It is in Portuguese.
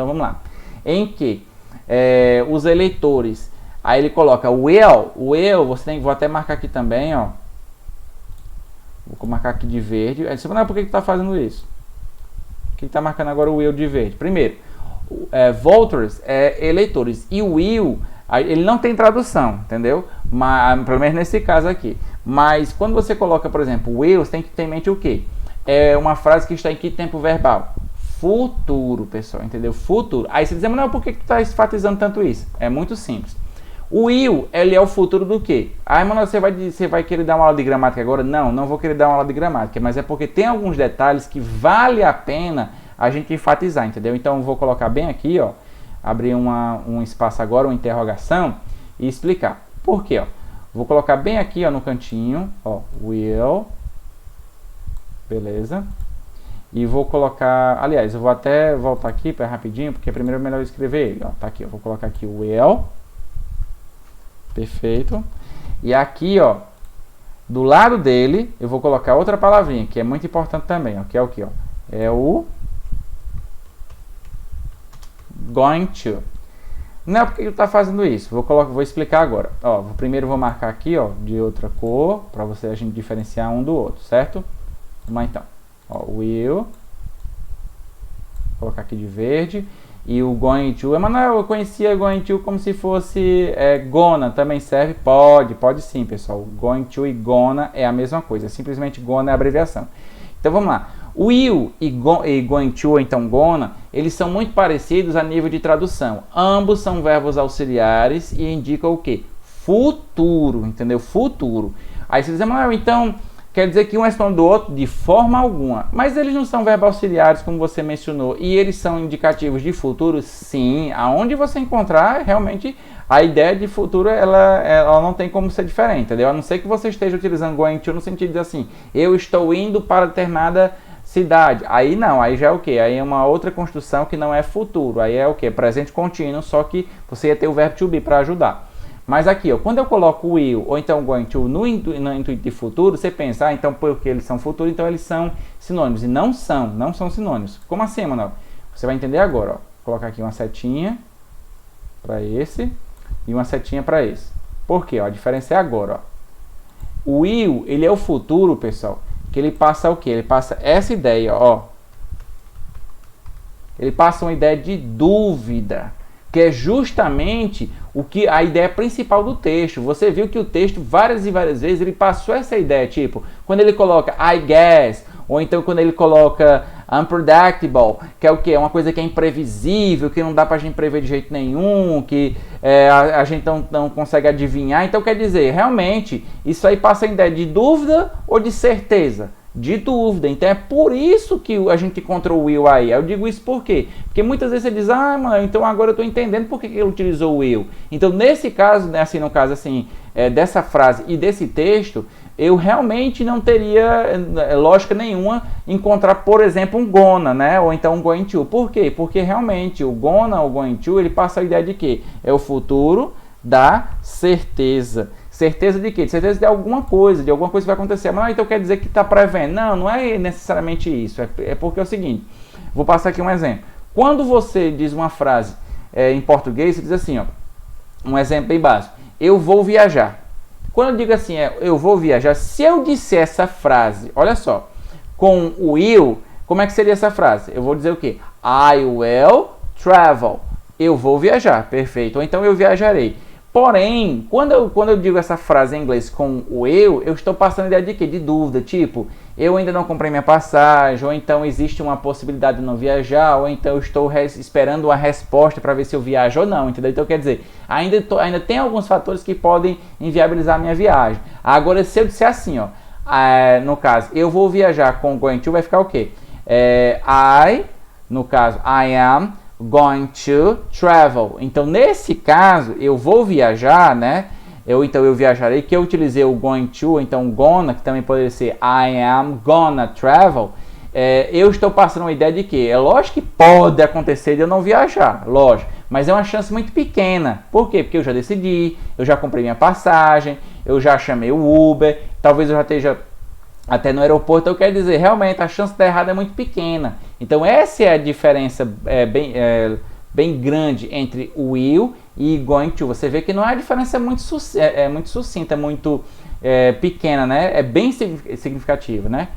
Então vamos lá. Em que os eleitores, aí ele coloca will, você tem, vou até marcar aqui também, ó. Vou marcar aqui de verde. Aí você fala, por que está fazendo isso? Por que está marcando agora o will de verde? Primeiro, voters é eleitores. E o will, ele não tem tradução, entendeu? Mas, pelo menos nesse caso aqui. Mas quando você coloca, por exemplo, will, você tem que ter em mente o quê? É uma frase que está em que tempo verbal? Futuro, pessoal, entendeu? Futuro. Aí você diz, mas não, por que tu está enfatizando tanto isso? É muito simples. O will, ele é o futuro do quê? Ah, mano, você vai querer dar uma aula de gramática agora? Não, não vou querer dar uma aula de gramática, mas é porque tem alguns detalhes que vale a pena a gente enfatizar, entendeu? Então eu vou colocar bem aqui, ó, abrir um espaço agora, uma interrogação, e explicar. Por quê, ó? Vou colocar bem aqui, ó, no cantinho, ó, will, beleza? E vou colocar, aliás, eu vou até voltar aqui para rapidinho, porque primeiro é melhor escrever ele, ó, tá aqui, eu vou colocar aqui o will. Perfeito. E aqui, ó, do lado dele, eu vou colocar outra palavrinha, que é muito importante também, ó, que é o que, ó? É o going to. Não é porque ele está fazendo isso. Vou explicar agora. Ó, primeiro vou marcar aqui, ó, de outra cor, para a gente diferenciar um do outro, certo? Vamos lá então. Ó, will. Vou colocar aqui de verde. E o going to, Emanuel, eu conhecia going to como se fosse gonna, também serve? Pode sim, pessoal. Going to e gonna é a mesma coisa, simplesmente gonna é a abreviação. Então vamos lá. O will e going to, ou então gonna, eles são muito parecidos a nível de tradução. Ambos são verbos auxiliares e indicam o quê? Futuro, entendeu? Futuro. Aí você diz, Emanuel, então quer dizer que um é sinônimo do outro? De forma alguma. Mas eles não são verbos auxiliares, como você mencionou. E eles são indicativos de futuro? Sim. Aonde você encontrar, realmente, a ideia de futuro, ela não tem como ser diferente, entendeu? A não ser que você esteja utilizando going to no sentido de assim, eu estou indo para determinada cidade. Aí não, aí já é o quê? Aí é uma outra construção que não é futuro. Aí é o quê? Presente contínuo, só que você ia ter o verbo to be para ajudar. Mas aqui, ó, quando eu coloco o will ou então going to no intuito de futuro, você pensa, então porque eles são futuro, então eles são sinônimos. E não são sinônimos. Como assim, Manuel? Você vai entender agora, ó. Vou colocar aqui uma setinha para esse e uma setinha para esse. Por quê? Ó, a diferença é agora, ó. O will, ele é o futuro, pessoal, que ele passa o quê? Ele passa essa ideia, ó. Ele passa uma ideia de dúvida, que é justamente a ideia principal do texto. Você viu que o texto, várias e várias vezes, ele passou essa ideia, tipo, quando ele coloca I guess, ou então quando ele coloca unpredictable, que é o que? É uma coisa que é imprevisível, que não dá pra gente prever de jeito nenhum, que a gente não consegue adivinhar. Então quer dizer, realmente, isso aí passa a ideia de dúvida ou de certeza? De dúvida. Então é por isso que a gente encontrou o will aí. Eu digo isso por quê? Porque muitas vezes você diz, mano, então agora eu estou entendendo por que ele utilizou o will. Então nesse caso, né, assim, no caso assim, dessa frase e desse texto, eu realmente não teria lógica nenhuma encontrar, por exemplo, um gonna, né? Ou então um going to. Por quê? Porque realmente o gonna ou going to, ele passa a ideia de quê? É o futuro da certeza. Certeza de quê? De certeza de alguma coisa que vai acontecer. Mas então quer dizer que está prevendo? Não, não é necessariamente isso. É porque é o seguinte, vou passar aqui um exemplo. Quando você diz uma frase em português, você diz assim, ó, um exemplo bem básico. Eu vou viajar. Quando eu digo assim, eu vou viajar, se eu disser essa frase, olha só, com o will, como é que seria essa frase? Eu vou dizer o quê? I will travel. Eu vou viajar, perfeito. Ou então eu viajarei. Porém, quando eu digo essa frase em inglês com o eu estou passando a ideia de quê? De dúvida, tipo, eu ainda não comprei minha passagem, ou então existe uma possibilidade de não viajar, ou então eu estou esperando uma resposta para ver se eu viajo ou não, entendeu? Então, quer dizer, ainda tem alguns fatores que podem inviabilizar a minha viagem. Agora, se eu disser assim, ó, no caso, eu vou viajar com going to, vai ficar o quê? No caso, I am going to travel. Então, nesse caso, eu vou viajar, né? Eu viajarei, que eu utilizei o going to, então gonna, que também poderia ser I am gonna travel. Eu estou passando uma ideia de que é lógico que pode acontecer de eu não viajar, lógico, mas é uma chance muito pequena. Por quê? Porque eu já decidi, eu já comprei minha passagem, eu já chamei o Uber, talvez eu já esteja até no aeroporto. Então quer dizer, realmente a chance de dar errado é muito pequena. Então essa é a diferença bem grande entre will e going to. Você vê que não é a diferença muito sucinta, muito pequena, né? É bem significativa, né?